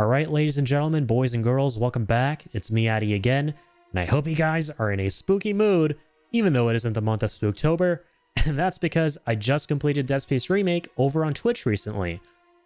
Alright, ladies and gentlemen, boys and girls, welcome back. It's me, Addy, again, and I hope you guys are in a spooky mood, even though it isn't the month of Spooktober, and that's because I just completed Dead Space Remake over on Twitch recently,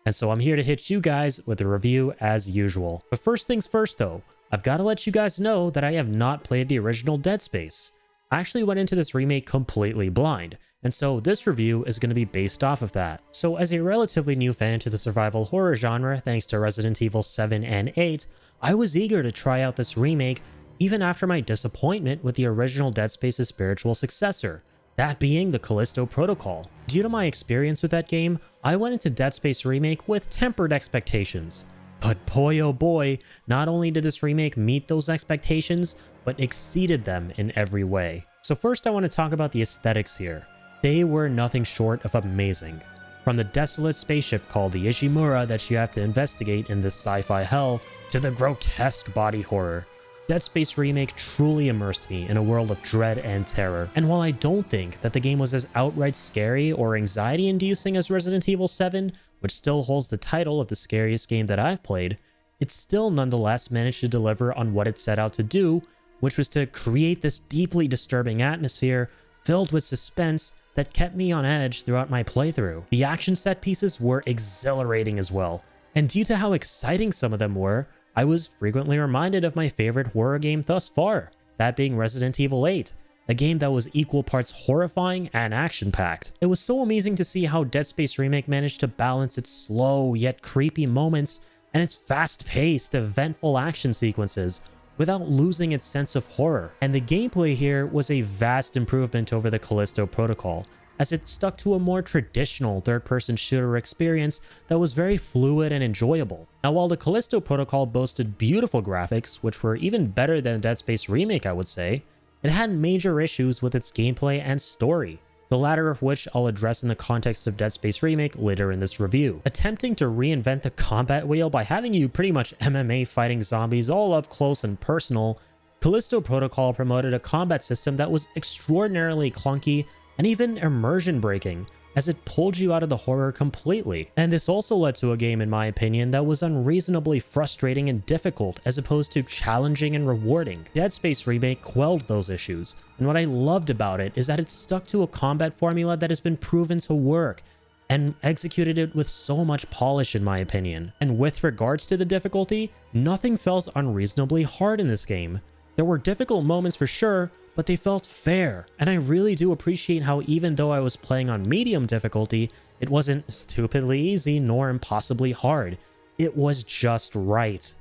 and so I'm here to hit you guys with a review as usual. But first things first though, I've got to let you guys know that I have not played the original Dead Space. I actually went into this remake completely blind, and so this review is going to be based off of that. So as a relatively new fan to the survival horror genre thanks to Resident Evil 7 and 8, I was eager to try out this remake even after my disappointment with the original Dead Space's spiritual successor, that being the Callisto Protocol. Due to my experience with that game, I went into Dead Space Remake with tempered expectations. But boy oh boy, not only did this remake meet those expectations, but exceeded them in every way. So first I want to talk about the aesthetics here. They were nothing short of amazing. From the desolate spaceship called the Ishimura that you have to investigate in this sci-fi hell, to the grotesque body horror, Dead Space Remake truly immersed me in a world of dread and terror. And while I don't think that the game was as outright scary or anxiety-inducing as Resident Evil 7, which still holds the title of the scariest game that I've played, it still nonetheless managed to deliver on what it set out to do, which was to create this deeply disturbing atmosphere filled with suspense that kept me on edge throughout my playthrough. The action set pieces were exhilarating as well, and due to how exciting some of them were, I was frequently reminded of my favorite horror game thus far, that being Resident Evil 8, a game that was equal parts horrifying and action-packed. It was so amazing to see how Dead Space Remake managed to balance its slow yet creepy moments and its fast-paced, eventful action sequences without losing its sense of horror. And the gameplay here was a vast improvement over the Callisto Protocol, as it stuck to a more traditional third-person shooter experience that was very fluid and enjoyable. Now, while the Callisto Protocol boasted beautiful graphics, which were even better than Dead Space Remake, I would say, it had major issues with its gameplay and story, the latter of which I'll address in the context of Dead Space Remake later in this review. Attempting to reinvent the combat wheel by having you pretty much MMA fighting zombies all up close and personal, Callisto Protocol promoted a combat system that was extraordinarily clunky and even immersion breaking, as it pulled you out of the horror completely. And this also led to a game, in my opinion, that was unreasonably frustrating and difficult as opposed to challenging and rewarding. Dead Space Remake quelled those issues, and what I loved about it is that it stuck to a combat formula that has been proven to work, and executed it with so much polish, in my opinion. And with regards to the difficulty, nothing felt unreasonably hard in this game. There were difficult moments for sure, but they felt fair, and I really do appreciate how even though I was playing on medium difficulty, it wasn't stupidly easy nor impossibly hard. It was just right.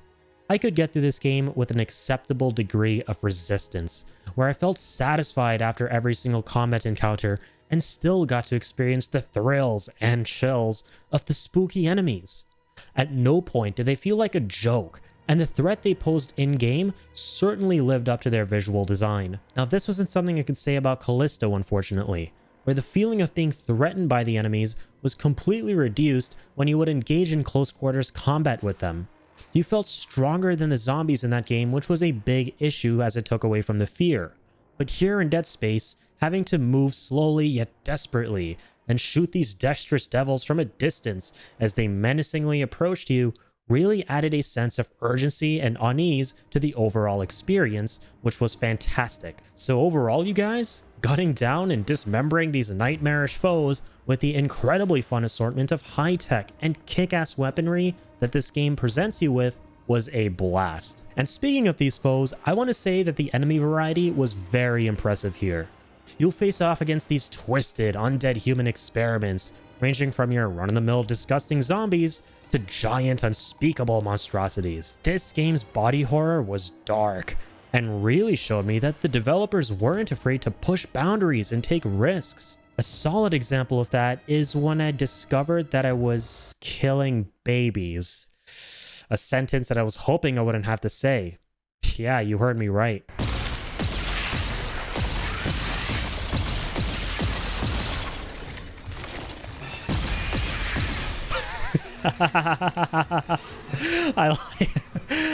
I could get through this game with an acceptable degree of resistance, where I felt satisfied after every single combat encounter and still got to experience the thrills and chills of the spooky enemies. At no point did they feel like a joke, and the threat they posed in-game certainly lived up to their visual design. Now, this wasn't something I could say about Callisto, unfortunately, where the feeling of being threatened by the enemies was completely reduced when you would engage in close quarters combat with them. You felt stronger than the zombies in that game, which was a big issue as it took away from the fear. But here in Dead Space, having to move slowly yet desperately and shoot these dexterous devils from a distance as they menacingly approached you really added a sense of urgency and unease to the overall experience, which was fantastic. So overall, you guys, gutting down and dismembering these nightmarish foes with the incredibly fun assortment of high-tech and kick-ass weaponry that this game presents you with was a blast. And speaking of these foes, I want to say that the enemy variety was very impressive here. You'll face off against these twisted, undead human experiments, ranging from your run-of-the-mill disgusting zombies to giant unspeakable monstrosities. This game's body horror was dark, and really showed me that the developers weren't afraid to push boundaries and take risks. A solid example of that is when I discovered that I was killing babies. A sentence that I was hoping I wouldn't have to say. Yeah, you heard me right.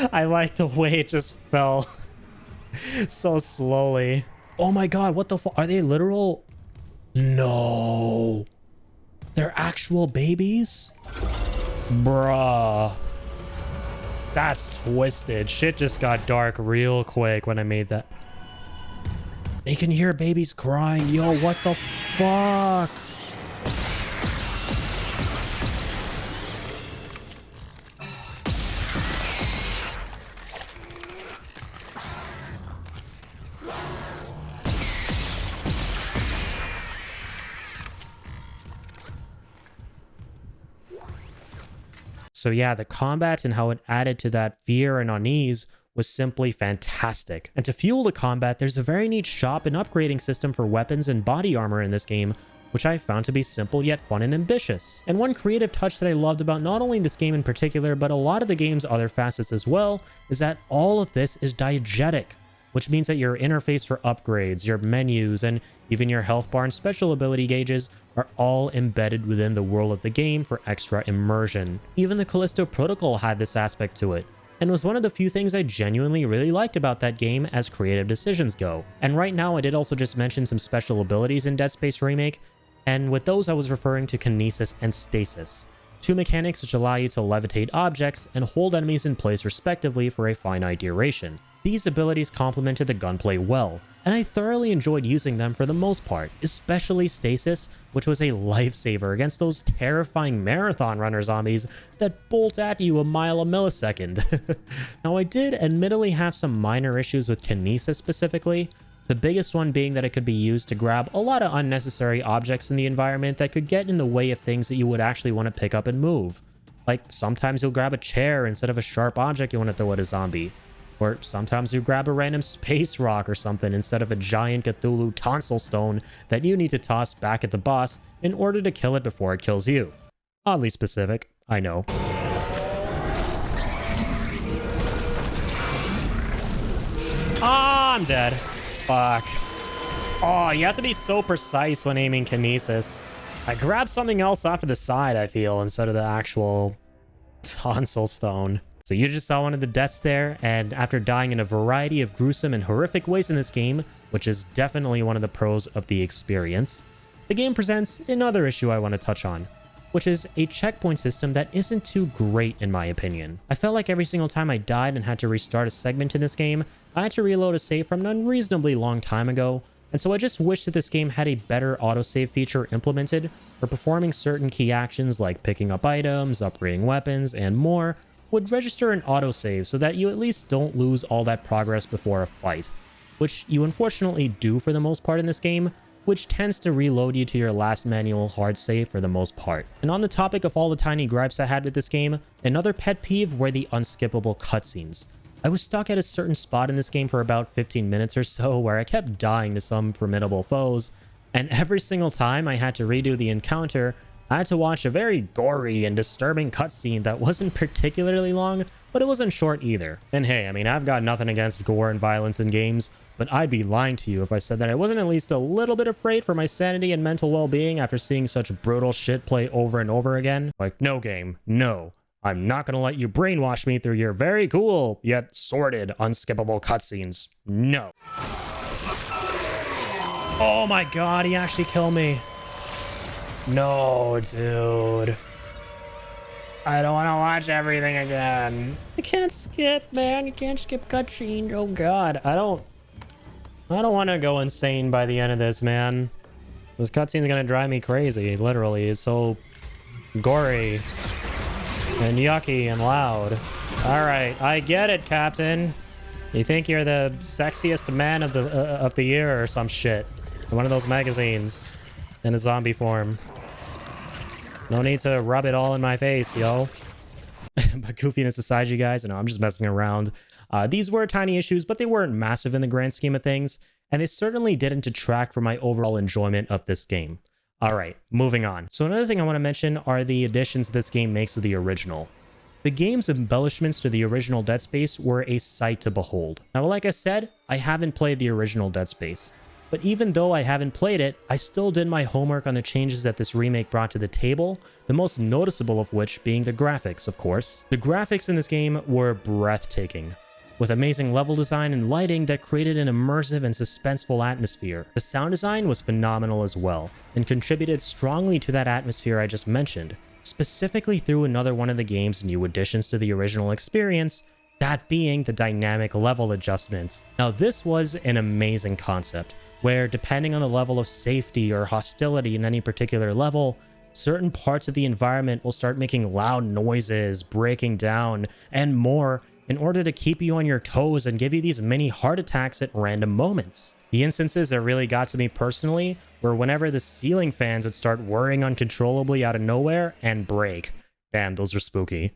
I like the way it just fell so slowly. Oh my god, what the fuck? Are they literal? No. They're actual babies? Bruh. That's twisted. Shit just got dark real quick when I made that. They can hear babies crying. Yo, what the fuck? So yeah, the combat and how it added to that fear and unease was simply fantastic. And to fuel the combat, there's a very neat shop and upgrading system for weapons and body armor in this game, which I found to be simple yet fun and ambitious. And one creative touch that I loved about not only this game in particular, but a lot of the game's other facets as well, is that all of this is diegetic, which means that your interface for upgrades, your menus, and even your health bar and special ability gauges are all embedded within the world of the game for extra immersion. Even the Callisto protocol had this aspect to it, and was one of the few things I genuinely really liked about that game as creative decisions go. And right now, I did also just mention some special abilities in Dead Space Remake, and with those I was referring to kinesis and stasis, two mechanics which allow you to levitate objects and hold enemies in place respectively for a finite duration. These abilities complemented the gunplay well, and I thoroughly enjoyed using them for the most part, especially stasis, which was a lifesaver against those terrifying marathon runner zombies that bolt at you a mile a millisecond. Now, I did admittedly have some minor issues with kinesis specifically, the biggest one being that it could be used to grab a lot of unnecessary objects in the environment that could get in the way of things that you would actually want to pick up and move. Like, sometimes you'll grab a chair instead of a sharp object you want to throw at a zombie. Or sometimes you grab a random space rock or something instead of a giant Cthulhu tonsil stone that you need to toss back at the boss in order to kill it before it kills you. Oddly specific, I know. Ah, I'm dead. Fuck. Oh, you have to be so precise when aiming kinesis. I grabbed something else off of the side, I feel, instead of the actual tonsil stone. So you just saw one of the deaths there, and after dying in a variety of gruesome and horrific ways in this game, which is definitely one of the pros of the experience, the game presents another issue I want to touch on, which is a checkpoint system that isn't too great in my opinion. I felt like every single time I died and had to restart a segment in this game, I had to reload a save from an unreasonably long time ago, and so I just wish that this game had a better autosave feature implemented for performing certain key actions like picking up items, upgrading weapons, and more, would register an autosave so that you at least don't lose all that progress before a fight, which you unfortunately do for the most part in this game, which tends to reload you to your last manual hard save for the most part. And on the topic of all the tiny gripes I had with this game, another pet peeve were the unskippable cutscenes. I was stuck at a certain spot in this game for about 15 minutes or so where I kept dying to some formidable foes, and every single time I had to redo the encounter, I had to watch a very gory and disturbing cutscene that wasn't particularly long, but it wasn't short either. And hey, I mean, I've got nothing against gore and violence in games, but I'd be lying to you if I said that I wasn't at least a little bit afraid for my sanity and mental well-being after seeing such brutal shit play over and over again. Like, no game, no. I'm not gonna let you brainwash me through your very cool, yet sordid, unskippable cutscenes. No. Oh my god, he actually killed me. No, dude. I don't want to watch everything again. I can't skip, man. You can't skip cutscenes. Oh god. I don't want to go insane by the end of this, man. This cutscene's gonna drive me crazy, literally. It's so gory and yucky and loud. Alright, I get it, Captain. You think you're the sexiest man of the year or some shit. In one of those magazines. In a zombie form. No need to rub it all in my face, yo. But goofiness aside, you guys, I know I'm just messing around. These were tiny issues, but they weren't massive in the grand scheme of things, and they certainly didn't detract from my overall enjoyment of this game. Alright, moving on. So another thing I want to mention are the additions this game makes to the original. The game's embellishments to the original Dead Space were a sight to behold. Now, like I said, I haven't played the original Dead Space. But even though I haven't played it, I still did my homework on the changes that this remake brought to the table, the most noticeable of which being the graphics, of course. The graphics in this game were breathtaking, with amazing level design and lighting that created an immersive and suspenseful atmosphere. The sound design was phenomenal as well, and contributed strongly to that atmosphere I just mentioned, specifically through another one of the game's new additions to the original experience, that being the dynamic level adjustments. Now, this was an amazing concept, where depending on the level of safety or hostility in any particular level, certain parts of the environment will start making loud noises, breaking down, and more in order to keep you on your toes and give you these mini heart attacks at random moments. The instances that really got to me personally were whenever the ceiling fans would start whirring uncontrollably out of nowhere and break. Damn, those are spooky.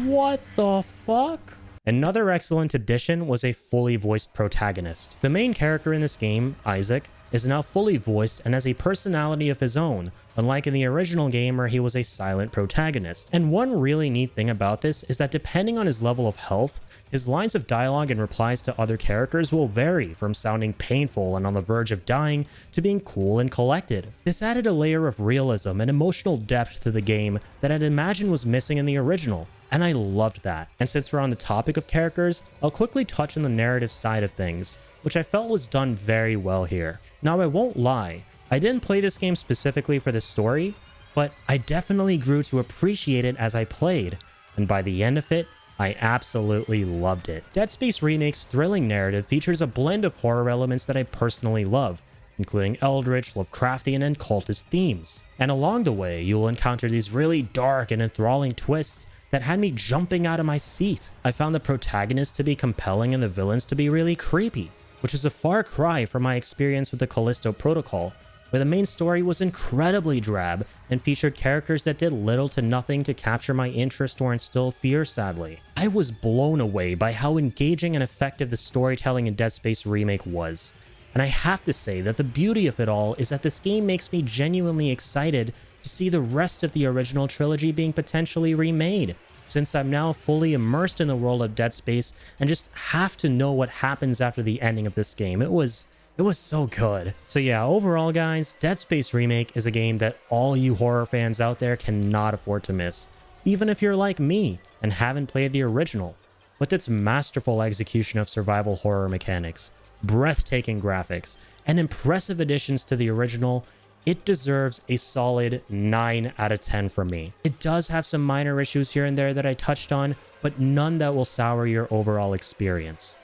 What the fuck? Another excellent addition was a fully voiced protagonist. The main character in this game, Isaac, is now fully voiced and has a personality of his own, unlike in the original game where he was a silent protagonist. And one really neat thing about this is that depending on his level of health, his lines of dialogue and replies to other characters will vary from sounding painful and on the verge of dying to being cool and collected. This added a layer of realism and emotional depth to the game that I'd imagine was missing in the original. And I loved that. And since we're on the topic of characters, I'll quickly touch on the narrative side of things, which I felt was done very well here. Now, I won't lie, I didn't play this game specifically for the story, but I definitely grew to appreciate it as I played, and by the end of it, I absolutely loved it. Dead Space Remake's thrilling narrative features a blend of horror elements that I personally love, including eldritch, Lovecraftian, and cultist themes. And along the way, you'll encounter these really dark and enthralling twists that had me jumping out of my seat. I found the protagonist to be compelling and the villains to be really creepy, which is a far cry from my experience with the Callisto Protocol, where the main story was incredibly drab and featured characters that did little to nothing to capture my interest or instill fear, sadly. I was blown away by how engaging and effective the storytelling in Dead Space Remake was. And I have to say that the beauty of it all is that this game makes me genuinely excited to see the rest of the original trilogy being potentially remade, since I'm now fully immersed in the world of Dead Space and just have to know what happens after the ending of this game. It was so good. So yeah, overall guys, Dead Space Remake is a game that all you horror fans out there cannot afford to miss, even if you're like me and haven't played the original. With its masterful execution of survival horror mechanics, breathtaking graphics, and impressive additions to the original, it deserves a solid 9 out of 10 from me. It does have some minor issues here and there that I touched on, but none that will sour your overall experience.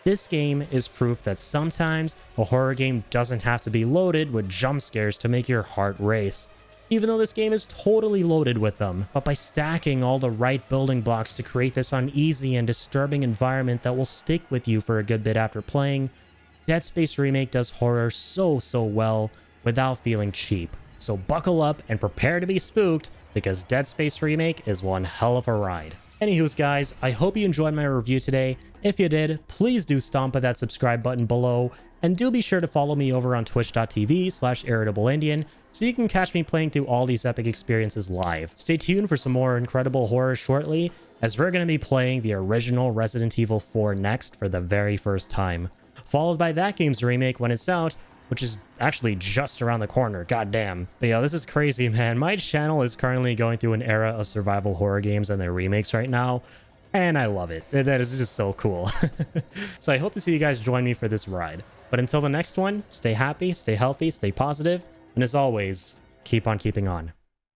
This game is proof that sometimes a horror game doesn't have to be loaded with jump scares to make your heart race, even though this game is totally loaded with them. But by stacking all the right building blocks to create this uneasy and disturbing environment that will stick with you for a good bit after playing, Dead Space Remake does horror so well without feeling cheap. So buckle up and prepare to be spooked, because Dead Space Remake is one hell of a ride. Anywho's guys, I hope you enjoyed my review today. If you did, please do stomp at that subscribe button below, and do be sure to follow me over on twitch.tv/irritableindian so you can catch me playing through all these epic experiences live. Stay tuned for some more incredible horror shortly, as we're going to be playing the original Resident Evil 4 next for the very first time, followed by that game's remake when it's out, which is actually just around the corner, goddamn. But yeah, this is crazy, man. My channel is currently going through an era of survival horror games and their remakes right now, and I love it. That is just so cool. So I hope to see you guys join me for this ride. But until the next one, stay happy, stay healthy, stay positive, and as always, keep on keeping on.